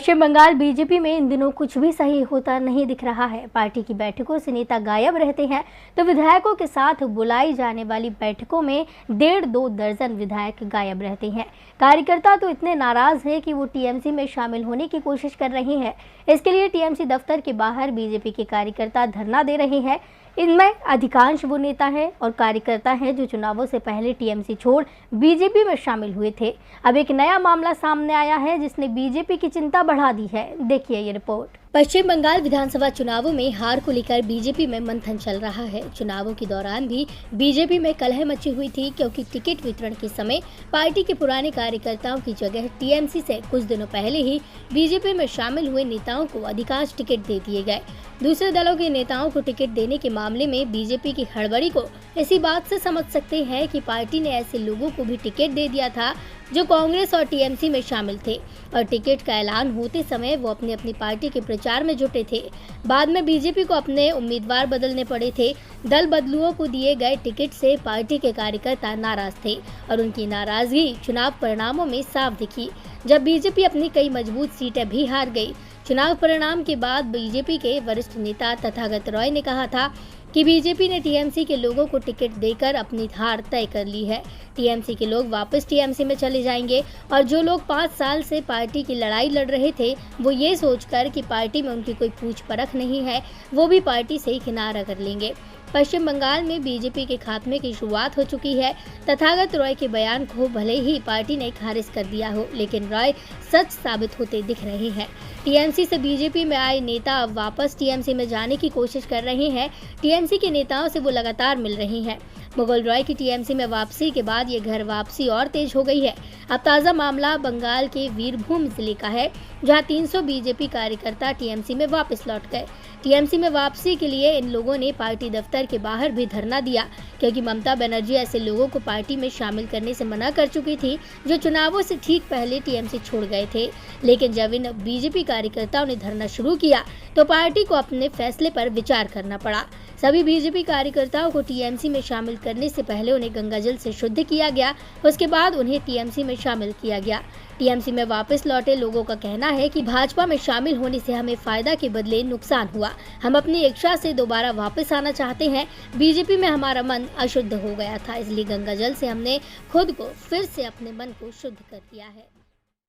पश्चिम Bengal BJP में इन दिनों कुछ भी सही होता नहीं दिख रहा है। पार्टी की बैठकों से नेता गायब रहते हैं तो विधायकों के साथ बुलाई जाने वाली बैठकों में 1.5-2 दर्जन विधायक गायब रहते हैं। कार्यकर्ता तो इतने नाराज हैं कि वो टीएमसी में शामिल होने की कोशिश कर रहे हैं। इसके लिए टीएमसी दफ्तर के बाहर बीजेपी के कार्यकर्ता धरना दे रहे हैं। इनमें अधिकांश वो नेता हैं और कार्यकर्ता हैं जो चुनावों से पहले टीएमसी छोड़ बीजेपी में शामिल हुए थे। अब एक नया मामला सामने आया है जिसने बीजेपी की चिंता बढ़ा दी है। देखिए ये रिपोर्ट। पश्चिम बंगाल विधानसभा चुनावों में हार को लेकर बीजेपी में मंथन चल रहा है। चुनावों के दौरान भी बीजेपी में कलह मची हुई थी क्योंकि टिकट वितरण के समय पार्टी के पुराने कार्यकर्ताओं की जगह टीएमसी से कुछ दिनों पहले ही बीजेपी में शामिल हुए नेताओं को अधिकांश टिकट दे दिए गए। दूसरे दलों के नेताओं को टिकट देने के मामले में बीजेपी की हड़बड़ी को इसी बात से समझ सकते हैं कि पार्टी ने ऐसे लोगों को भी टिकट दे दिया था जो कांग्रेस और टीएमसी में शामिल थे और टिकट का ऐलान होते समय वो अपनी अपनी पार्टी के प्रचार में जुटे थे। बाद में बीजेपी को अपने उम्मीदवार बदलने पड़े थे। दल बदलुओं को दिए गए टिकट से पार्टी के कार्यकर्ता नाराज थे और उनकी नाराजगी चुनाव परिणामों में साफ दिखी जब बीजेपी अपनी कई मजबूत सीटें भी हार गई। चुनाव परिणाम के बाद बीजेपी के वरिष्ठ नेता तथागत रॉय ने कहा था कि बीजेपी ने टीएमसी के लोगों को टिकट देकर अपनी हार तय कर ली है। टीएमसी के लोग वापस टीएमसी में चले जाएंगे और जो लोग 5 साल से पार्टी की लड़ाई लड़ रहे थे वो ये सोचकर कि पार्टी में उनकी कोई पूछ परख नहीं है वो भी पार्टी से किनारा कर लेंगे। पश्चिम बंगाल में बीजेपी के खात्मे की शुरुआत हो चुकी है। तथागत रॉय के बयान को भले ही पार्टी ने खारिज कर दिया हो लेकिन रॉय सच साबित होते दिख रहे हैं। टीएमसी से बीजेपी में आए नेता अब वापस टीएमसी में जाने की कोशिश कर रहे हैं। टीएमसी के नेताओं से वो लगातार मिल रहे हैं। मुगल रॉय की टीएमसी में वापसी के बाद ये घर वापसी और तेज हो गई है। अब ताज़ा मामला बंगाल के वीरभूम जिले का है जहां 300 बीजेपी कार्यकर्ता टीएमसी में वापस लौट गए। टीएमसी में वापसी के लिए इन लोगों ने पार्टी दफ्तर के बाहर भी धरना दिया क्योंकि ममता बनर्जी ऐसे लोगों को पार्टी में शामिल करने से मना कर चुकी थी जो चुनावों से ठीक पहले टीएमसी छोड़ गए थे। लेकिन जब इन बीजेपी कार्यकर्ताओं ने धरना शुरू किया तो पार्टी को अपने फैसले पर विचार करना पड़ा। सभी बीजेपी कार्यकर्ताओं को टीएमसी में शामिल करने से पहले उन्हें गंगाजल से शुद्ध किया गया, उसके बाद उन्हें टीएमसी में शामिल किया गया। टीएमसी में वापस लौटे लोगों का कहना है कि भाजपा में शामिल होने से हमें फायदा के बदले नुकसान हुआ। हम अपनी इच्छा से दोबारा वापस आना चाहते हैं। बीजेपी में हमारा मन अशुद्ध हो गया था, इसलिए गंगाजल से हमने खुद को फिर से अपने मन को शुद्ध कर दिया है।